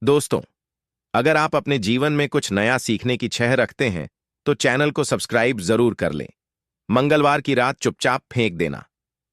दोस्तों, अगर आप अपने जीवन में कुछ नया सीखने की चाह रखते हैं तो चैनल को सब्सक्राइब जरूर कर लें। मंगलवार की रात चुपचाप फेंक देना।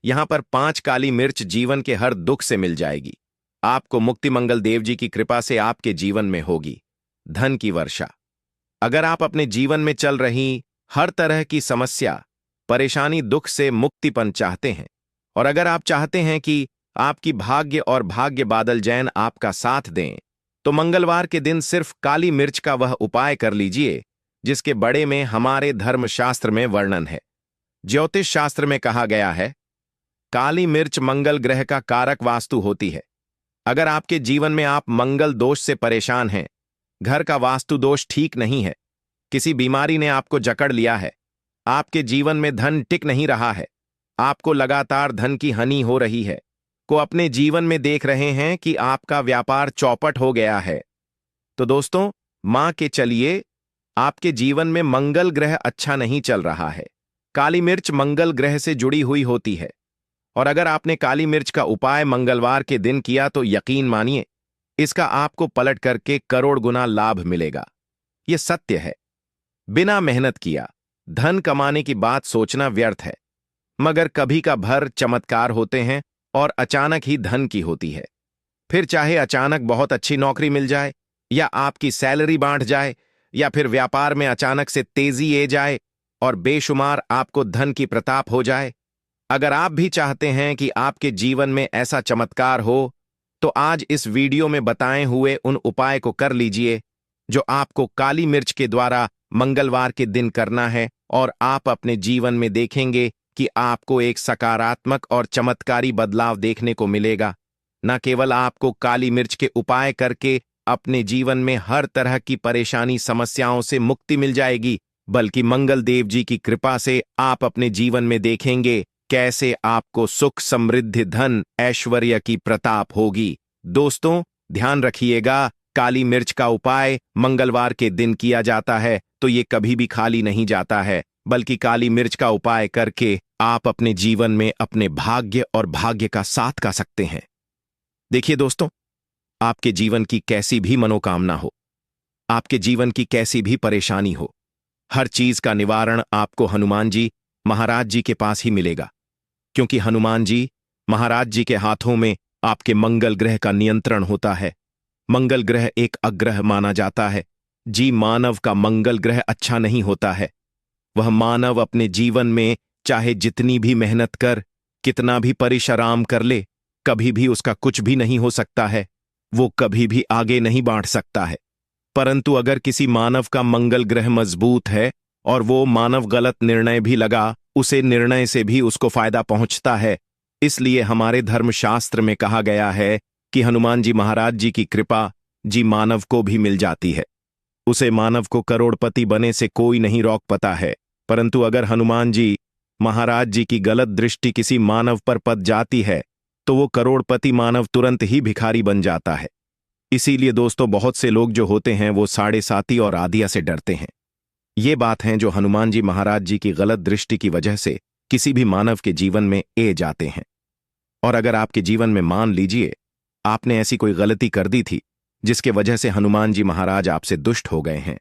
यहां पर 5 काली मिर्च जीवन के हर दुख से मिल जाएगी। आपको मुक्ति मंगल देव जी की कृपा से आपके जीवन में होगी धन की वर्षा। अगर आप अपने जीवन में चल रही हर तरह की समस्या, परेशानी, दुख से मुक्तिपन चाहते हैं, और अगर आप चाहते हैं कि आपकी भाग्य और भाग्य बादल जैन आपका साथ दें, तो मंगलवार के दिन सिर्फ काली मिर्च का वह उपाय कर लीजिए जिसके बड़े में हमारे धर्मशास्त्र में वर्णन है। ज्योतिष शास्त्र में कहा गया है, काली मिर्च मंगल ग्रह का कारक वास्तु होती है। अगर आपके जीवन में आप मंगल दोष से परेशान हैं, घर का वास्तु दोष ठीक नहीं है, किसी बीमारी ने आपको जकड़ लिया है, आपके जीवन में धन टिक नहीं रहा है, आपको लगातार धन की हानि हो रही है, को अपने जीवन में देख रहे हैं कि आपका व्यापार चौपट हो गया है, तो दोस्तों मां के चलिए, आपके जीवन में मंगल ग्रह अच्छा नहीं चल रहा है। काली मिर्च मंगल ग्रह से जुड़ी हुई होती है, और अगर आपने काली मिर्च का उपाय मंगलवार के दिन किया तो यकीन मानिए, इसका आपको पलट करके करोड़ गुना लाभ मिलेगा। यह सत्य है। बिना मेहनत किया धन कमाने की बात सोचना व्यर्थ है, मगर कभी का भर चमत्कार होते हैं और अचानक ही धन की होती है। फिर चाहे अचानक बहुत अच्छी नौकरी मिल जाए, या आपकी सैलरी बांट जाए, या फिर व्यापार में अचानक से तेजी आ जाए और बेशुमार आपको धन की प्रताप हो जाए। अगर आप भी चाहते हैं कि आपके जीवन में ऐसा चमत्कार हो, तो आज इस वीडियो में बताए हुए उन उपाय को कर लीजिए जो आपको काली मिर्च के द्वारा मंगलवार के दिन करना है, और आप अपने जीवन में देखेंगे कि आपको एक सकारात्मक और चमत्कारी बदलाव देखने को मिलेगा। न केवल आपको काली मिर्च के उपाय करके अपने जीवन में हर तरह की परेशानी, समस्याओं से मुक्ति मिल जाएगी, बल्कि मंगल देव जी की कृपा से आप अपने जीवन में देखेंगे कैसे आपको सुख, समृद्धि, धन, ऐश्वर्य की प्रताप होगी। दोस्तों ध्यान रखिएगा, काली मिर्च का उपाय मंगलवार के दिन किया जाता है तो ये कभी भी खाली नहीं जाता है, बल्कि काली मिर्च का उपाय करके आप अपने जीवन में अपने भाग्य और भाग्य का साथ का सकते हैं। देखिए दोस्तों, आपके जीवन की कैसी भी मनोकामना हो, आपके जीवन की कैसी भी परेशानी हो, हर चीज का निवारण आपको हनुमान जी महाराज जी के पास ही मिलेगा, क्योंकि हनुमान जी महाराज जी के हाथों में आपके मंगल ग्रह का नियंत्रण होता है। मंगल ग्रह एक अग्रह माना जाता है। जी मानव का मंगल ग्रह अच्छा नहीं होता है। वह मानव अपने जीवन में चाहे जितनी भी मेहनत कर, कितना भी परिश्रम कर ले, कभी भी उसका कुछ भी नहीं हो सकता है। वो कभी भी आगे नहीं बढ़ सकता है। परंतु अगर किसी मानव का मंगल ग्रह मजबूत है और वो मानव गलत निर्णय भी लगा, उसे निर्णय से भी उसको फायदा पहुंचता है। इसलिए हमारे धर्मशास्त्र में कहा गया है कि हनुमान जी महाराज जी की कृपा जी मानव को भी मिल जाती है। उसे मानव को करोड़पति बने से कोई नहीं रोक पाता है। परंतु अगर हनुमान जी महाराज जी की गलत दृष्टि किसी मानव पर पड़ जाती है तो वो करोड़पति मानव तुरंत ही भिखारी बन जाता है। इसीलिए दोस्तों बहुत से लोग जो होते हैं वो साढ़े साती और आदिया से डरते हैं। ये बात है जो हनुमान जी महाराज जी की गलत दृष्टि की वजह से किसी भी मानव के जीवन में ए जाते हैं। और अगर आपके जीवन में मान लीजिए आपने ऐसी कोई गलती कर दी थी जिसके वजह से हनुमान जी महाराज आपसे दुष्ट हो गए हैं,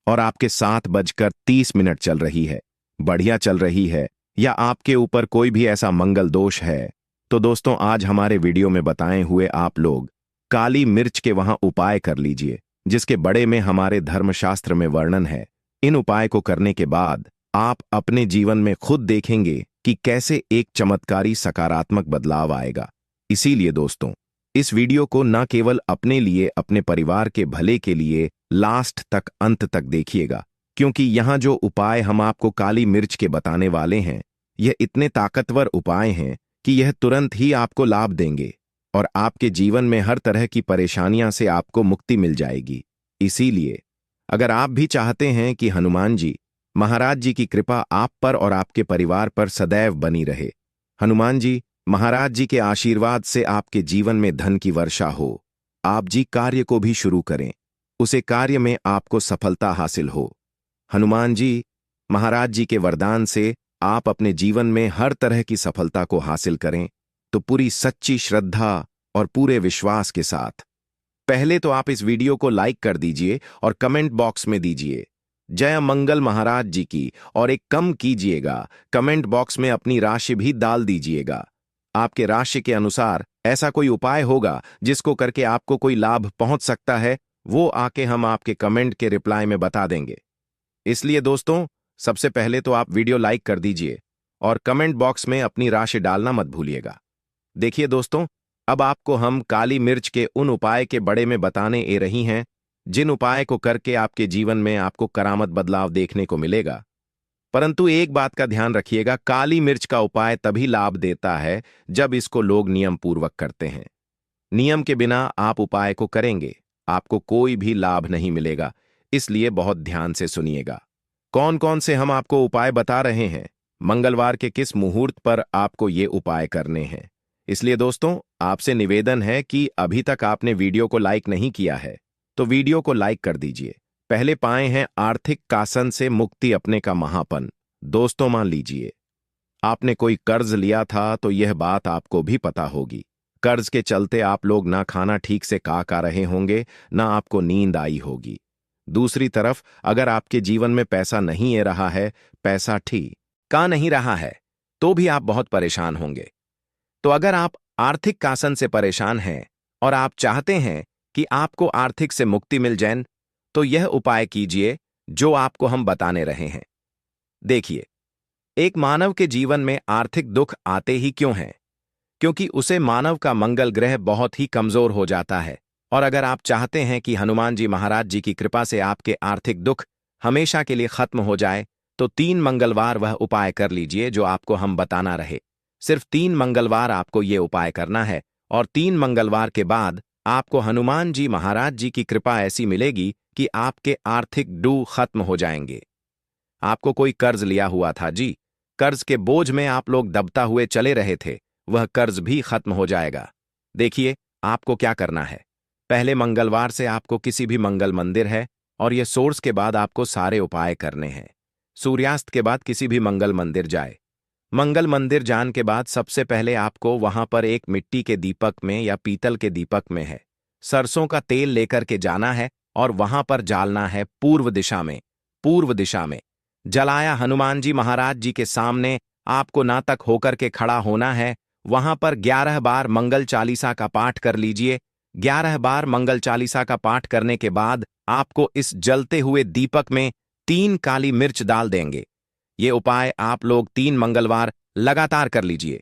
और आपके 7:30 चल रही है, बढ़िया चल रही है, या आपके ऊपर कोई भी ऐसा मंगल दोष है, तो दोस्तों आज हमारे वीडियो में बताए हुए आप लोग काली मिर्च के वहां उपाय कर लीजिए जिसके बड़े में हमारे धर्मशास्त्र में वर्णन है। इन उपाय को करने के बाद आप अपने जीवन में खुद देखेंगे कि कैसे एक चमत्कारी सकारात्मक बदलाव आएगा। इसीलिए दोस्तों इस वीडियो को न केवल अपने लिए, अपने परिवार के भले के लिए लास्ट तक, अंत तक देखिएगा, क्योंकि यहाँ जो उपाय हम आपको काली मिर्च के बताने वाले हैं यह इतने ताकतवर उपाय हैं कि यह तुरंत ही आपको लाभ देंगे और आपके जीवन में हर तरह की परेशानियां से आपको मुक्ति मिल जाएगी। इसीलिए अगर आप भी चाहते हैं कि हनुमान जी महाराज जी की कृपा आप पर और आपके परिवार पर सदैव बनी रहे, हनुमान जी महाराज जी के आशीर्वाद से आपके जीवन में धन की वर्षा हो, आप जी कार्य को भी शुरू करें, उसे कार्य में आपको सफलता हासिल हो, हनुमान जी महाराज जी के वरदान से आप अपने जीवन में हर तरह की सफलता को हासिल करें, तो पूरी सच्ची श्रद्धा और पूरे विश्वास के साथ पहले तो आप इस वीडियो को लाइक कर दीजिए और कमेंट बॉक्स में दीजिए जय मंगल महाराज जी की, और एक कम कीजिएगा, कमेंट बॉक्स में अपनी राशि भी डाल दीजिएगा। आपके राशि के अनुसार ऐसा कोई उपाय होगा जिसको करके आपको कोई लाभ पहुंच सकता है, वो आके हम आपके कमेंट के रिप्लाई में बता देंगे। इसलिए दोस्तों, सबसे पहले तो आप वीडियो लाइक कर दीजिए और कमेंट बॉक्स में अपनी राशि डालना मत भूलिएगा। देखिए दोस्तों, अब आपको हम काली मिर्च के उन उपाय के बड़े में बताने ए रही हैं जिन उपाय को करके आपके जीवन में आपको करामत बदलाव देखने को मिलेगा। परंतु एक बात का ध्यान रखिएगा, काली मिर्च का उपाय तभी लाभ देता है जब इसको लोग नियम पूर्वक करते हैं। नियम के बिना आप उपाय को करेंगे, आपको कोई भी लाभ नहीं मिलेगा, इसलिए बहुत ध्यान से सुनिएगा। कौन कौन से हम आपको उपाय बता रहे हैं, मंगलवार के किस मुहूर्त पर आपको ये उपाय करने हैं। इसलिए दोस्तों, आपसे निवेदन है कि अभी तक आपने वीडियो को लाइक नहीं किया है तो वीडियो को लाइक कर दीजिए। पहले पाए हैं आर्थिक कासन से मुक्ति अपने का महापन। दोस्तों, मान लीजिए आपने कोई कर्ज लिया था तो यह बात आपको भी पता होगी। कर्ज के चलते आप लोग ना खाना ठीक से खा रहे होंगे, ना आपको नींद आई होगी। दूसरी तरफ अगर आपके जीवन में पैसा नहीं आ रहा है, पैसा ठीक का नहीं रहा है, तो भी आप बहुत परेशान होंगे। तो अगर आप आर्थिक कासन से परेशान हैं और आप चाहते हैं कि आपको आर्थिक से मुक्ति मिल जाए, तो यह उपाय कीजिए जो आपको हम बताने रहे हैं। देखिए, एक मानव के जीवन में आर्थिक दुख आते ही क्यों हैं? क्योंकि उसे मानव का मंगल ग्रह बहुत ही कमजोर हो जाता है। और अगर आप चाहते हैं कि हनुमान जी महाराज जी की कृपा से आपके आर्थिक दुख हमेशा के लिए खत्म हो जाए, तो 3 मंगलवार वह उपाय कर लीजिए जो आपको हम बताना रहे। सिर्फ 3 मंगलवार आपको ये उपाय करना है, और 3 मंगलवार के बाद आपको हनुमान जी महाराज जी की कृपा ऐसी मिलेगी कि आपके आर्थिक डू खत्म हो जाएंगे। आपको कोई कर्ज लिया हुआ था जी, कर्ज के बोझ में आप लोग दबता हुए चले रहे थे, वह कर्ज भी खत्म हो जाएगा। देखिए, आपको क्या करना है। पहले मंगलवार से आपको किसी भी मंगल मंदिर है, और यह सोर्स के बाद आपको सारे उपाय करने हैं। सूर्यास्त के बाद किसी भी मंगल मंदिर जाए। मंगल मंदिर जाने के बाद सबसे पहले आपको वहां पर एक मिट्टी के दीपक में या पीतल के दीपक में है सरसों का तेल लेकर के जाना है, और वहां पर जालना है पूर्व दिशा में। पूर्व दिशा में जलाया हनुमान जी महाराज जी के सामने आपको नातक होकर के खड़ा होना है। वहां पर 11 बार मंगल चालीसा का पाठ कर लीजिए। 11 बार मंगल चालीसा का पाठ करने के बाद आपको इस जलते हुए दीपक में 3 काली मिर्च डाल देंगे। ये उपाय आप लोग 3 मंगलवार लगातार कर लीजिए।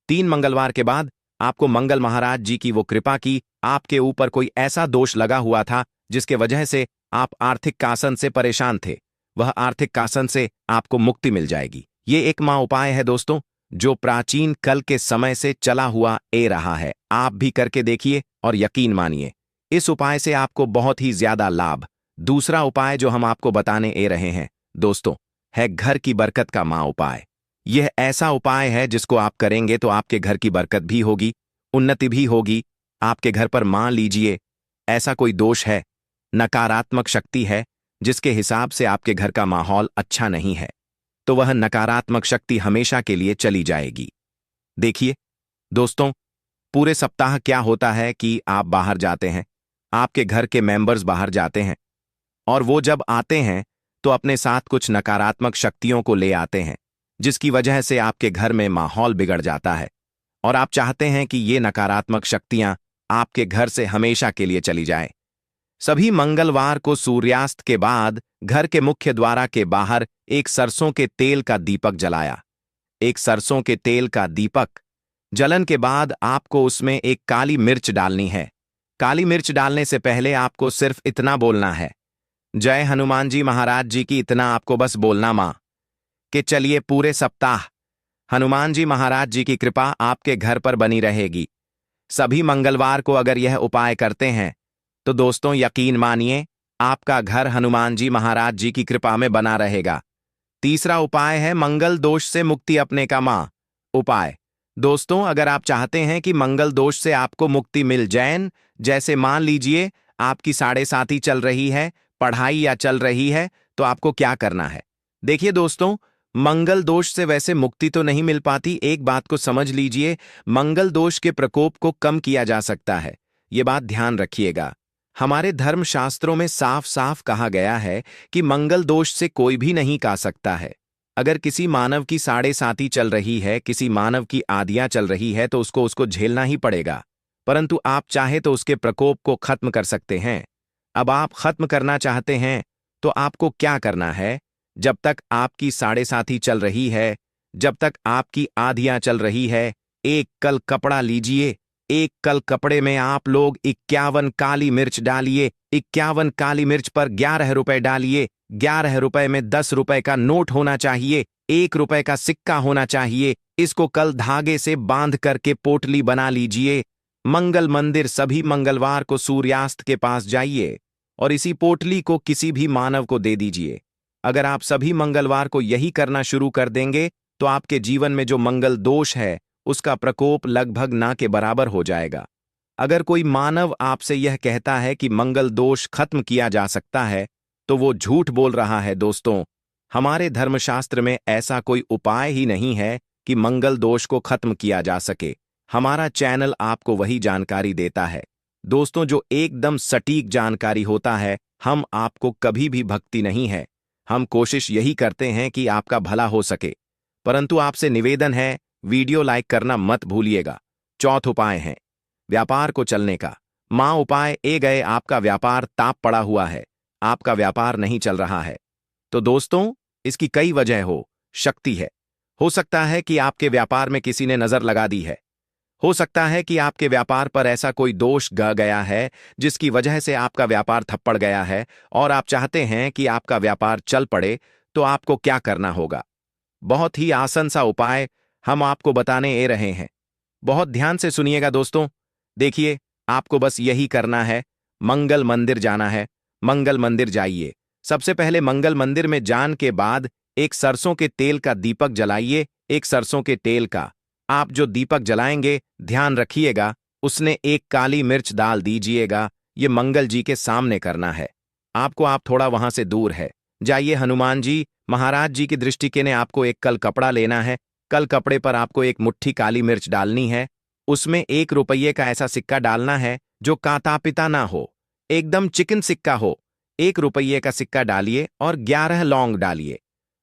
3 मंगलवार के बाद आपको मंगल महाराज जी की वो कृपा की आपके ऊपर कोई ऐसा दोष लगा हुआ था जिसके वजह से आप आर्थिक कासन से परेशान थे, वह आर्थिक कासन से आपको मुक्ति मिल जाएगी। ये एक माह उपाय है दोस्तों, जो प्राचीन कल के समय से चला हुआ ए रहा है। आप भी करके देखिए और यकीन मानिए, इस उपाय से आपको बहुत ही ज्यादा लाभ। दूसरा उपाय जो हम आपको बताने ए रहे हैं दोस्तों, है घर की बरकत का मां उपाय। यह ऐसा उपाय है जिसको आप करेंगे तो आपके घर की बरकत भी होगी, उन्नति भी होगी। आपके घर पर मान लीजिए ऐसा कोई दोष है, नकारात्मक शक्ति है जिसके हिसाब से आपके घर का माहौल अच्छा नहीं है, तो वह नकारात्मक शक्ति हमेशा के लिए चली जाएगी। देखिए दोस्तों, पूरे सप्ताह क्या होता है कि आप बाहर जाते हैं, आपके घर के मेंबर्स बाहर जाते हैं, और वो जब आते हैं तो अपने साथ कुछ नकारात्मक शक्तियों को ले आते हैं, जिसकी वजह से आपके घर में माहौल बिगड़ जाता है। और आप चाहते हैं कि ये नकारात्मक शक्तियां आपके घर से हमेशा के लिए चली जाएं। सभी मंगलवार को सूर्यास्त के बाद घर के मुख्य द्वार के बाहर एक सरसों के तेल का दीपक जलाया। एक सरसों के तेल का दीपक जलन के बाद आपको उसमें एक काली मिर्च डालनी है। काली मिर्च डालने से पहले आपको सिर्फ इतना बोलना है, जय हनुमान जी महाराज जी की। इतना आपको बस बोलना मां कि चलिए पूरे सप्ताह हनुमान जी महाराज जी की कृपा आपके घर पर बनी रहेगी। सभी मंगलवार को अगर यह उपाय करते हैं तो दोस्तों यकीन मानिए आपका घर हनुमान जी महाराज जी की कृपा में बना रहेगा। तीसरा उपाय है मंगल दोष से मुक्ति अपने का मां उपाय। दोस्तों, अगर आप चाहते हैं कि मंगल दोष से आपको मुक्ति मिल जाए, जैसे मान लीजिए आपकी 7.5 चल रही है, पढ़ाई या चल रही है, तो आपको क्या करना है। देखिए दोस्तों, मंगल दोष से वैसे मुक्ति तो नहीं मिल पाती। एक बात को समझ लीजिए, मंगल दोष के प्रकोप को कम किया जा सकता है, ये बात ध्यान रखिएगा। हमारे धर्मशास्त्रों में साफ साफ कहा गया है कि मंगल दोष से कोई भी नहीं का सकता है। अगर किसी मानव की साढ़े साती चल रही है, किसी मानव की आदियां चल रही है, तो उसको झेलना ही पड़ेगा। परंतु आप चाहे तो उसके प्रकोप को खत्म कर सकते हैं। अब आप खत्म करना चाहते हैं तो आपको क्या करना है? जब तक आपकी साढ़े साती चल रही है, जब तक आपकी आधियां चल रही है, एक कल कपड़ा लीजिए। एक कल कपड़े में आप लोग 51 काली मिर्च डालिए। 51 काली मिर्च पर 11 रुपए डालिए। 11 रुपए में 10 रुपए का नोट होना चाहिए, 1 रुपए का सिक्का होना चाहिए। इसको कल धागे से बांध करके पोटली बना लीजिए। मंगल मंदिर सभी मंगलवार को सूर्यास्त के पास जाइए और इसी पोटली को किसी भी मानव को दे दीजिए। अगर आप सभी मंगलवार को यही करना शुरू कर देंगे तो आपके जीवन में जो मंगल दोष है उसका प्रकोप लगभग ना के बराबर हो जाएगा। अगर कोई मानव आपसे यह कहता है कि मंगल दोष खत्म किया जा सकता है तो वो झूठ बोल रहा है दोस्तों। हमारे धर्मशास्त्र में ऐसा कोई उपाय ही नहीं है कि मंगल दोष को खत्म किया जा सके। हमारा चैनल आपको वही जानकारी देता है दोस्तों जो एकदम सटीक जानकारी होता है। हम आपको कभी भी भक्ति नहीं है, हम कोशिश यही करते हैं कि आपका भला हो सके। परंतु आपसे निवेदन है, वीडियो लाइक करना मत भूलिएगा। चौथा उपाय है व्यापार को चलने का। मां उपाय ए गए, आपका व्यापार ताप पड़ा हुआ है, आपका व्यापार नहीं चल रहा है। तो दोस्तों इसकी कई वजह हो सकती है। हो सकता है कि आपके व्यापार में किसी ने नजर लगा दी है। हो सकता है कि आपके व्यापार पर ऐसा कोई दोष ग गया है जिसकी वजह से आपका व्यापार थप्पड़ गया है और आप चाहते हैं कि आपका व्यापार चल पड़े। तो आपको क्या करना होगा? बहुत ही आसान सा उपाय हम आपको बताने ए रहे हैं। बहुत ध्यान से सुनिएगा दोस्तों। देखिए, आपको बस यही करना है, मंगल मंदिर जाना है। मंगल मंदिर जाइए। सबसे पहले मंगल मंदिर में जान के बाद एक सरसों के तेल का दीपक जलाइए। एक सरसों के तेल का आप जो दीपक जलाएंगे, ध्यान रखिएगा उसने एक काली मिर्च डाल दीजिएगा। ये मंगल जी के सामने करना है आपको। आप थोड़ा वहां से दूर है जाइए। हनुमान जी महाराज जी की दृष्टि के ने आपको एक कल कपड़ा लेना है। कल कपड़े पर आपको एक मुट्ठी काली मिर्च डालनी है। उसमें 1 रुपये का ऐसा सिक्का डालना है जो काता पिता ना हो, एकदम चिकन सिक्का हो। 1 रुपये का सिक्का डालिए और 11 लौंग डालिए।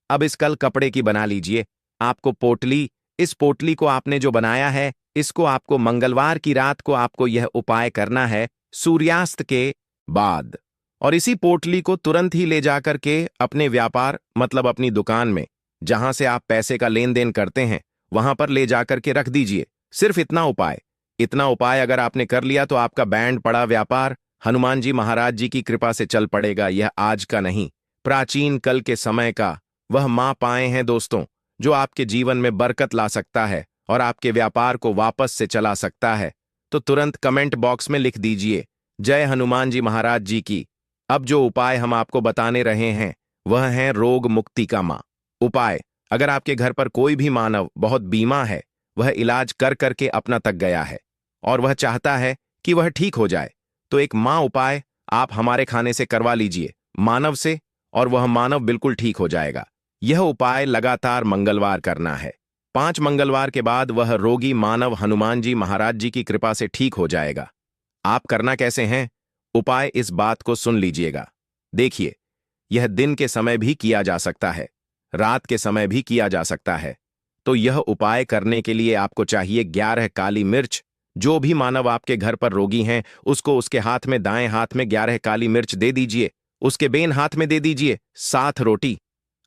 अब इस कल कपड़े की बना लीजिए आपको पोटली। इस पोटली को आपने जो बनाया है, इसको आपको मंगलवार की रात को आपको यह उपाय करना है सूर्यास्त के बाद। और इसी पोटली को तुरंत ही ले जाकर के अपने व्यापार मतलब अपनी दुकान में जहां से आप पैसे का लेन देन करते हैं वहां पर ले जाकर के रख दीजिए। सिर्फ इतना उपाय अगर आपने कर लिया तो आपका बैंड पड़ा व्यापार हनुमान जी महाराज जी की कृपा से चल पड़ेगा। यह आज का नहीं, प्राचीन कल के समय का वह मां पाए हैं दोस्तों, जो आपके जीवन में बरकत ला सकता है और आपके व्यापार को वापस से चला सकता है। तो तुरंत कमेंट बॉक्स में लिख दीजिए, जय हनुमान जी महाराज जी की। अब जो उपाय हम आपको बताने रहे हैं वह है रोग मुक्ति का मां उपाय। अगर आपके घर पर कोई भी मानव बहुत बीमा है, वह इलाज कर करके अपना तक गया है और वह चाहता है कि वह ठीक हो जाए, तो एक मां उपाय आप हमारे खाने से करवा लीजिए मानव से, और वह मानव बिल्कुल ठीक हो जाएगा। यह उपाय लगातार मंगलवार करना है। 5 मंगलवार के बाद वह रोगी मानव हनुमान जी महाराज जी की कृपा से ठीक हो जाएगा। आप करना कैसे हैं? उपाय इस बात को सुन लीजिएगा। देखिए, यह दिन के समय भी किया जा सकता है, रात के समय भी किया जा सकता है। तो यह उपाय करने के लिए आपको चाहिए 11 काली मिर्च। जो भी मानव आपके घर पर रोगी हैं उसको उसके हाथ में, दाएं हाथ में 11 काली मिर्च दे दीजिए, उसके बेन हाथ में दे दीजिए, 7 रोटी।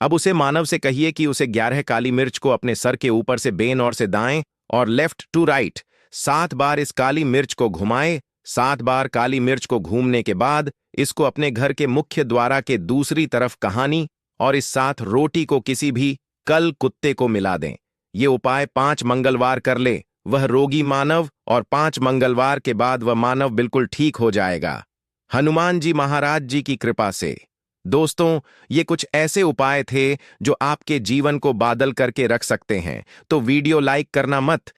अब उसे मानव से कहिए कि उसे 11 काली मिर्च को अपने सर के ऊपर से बेन और से दाएं और लेफ्ट टू राइट 7 बार इस काली मिर्च को घुमाए। 7 बार काली मिर्च को घूमने के बाद इसको अपने घर के मुख्य द्वारा के दूसरी तरफ कहानी और इस 7 रोटी को किसी भी कल कुत्ते को मिला दें। ये उपाय 5 मंगलवार कर ले वह रोगी मानव, और 5 मंगलवार के बाद वह मानव बिल्कुल ठीक हो जाएगा हनुमान जी महाराज जी की कृपा से। दोस्तों, ये कुछ ऐसे उपाय थे जो आपके जीवन को बादल करके रख सकते हैं। तो वीडियो लाइक करना मत,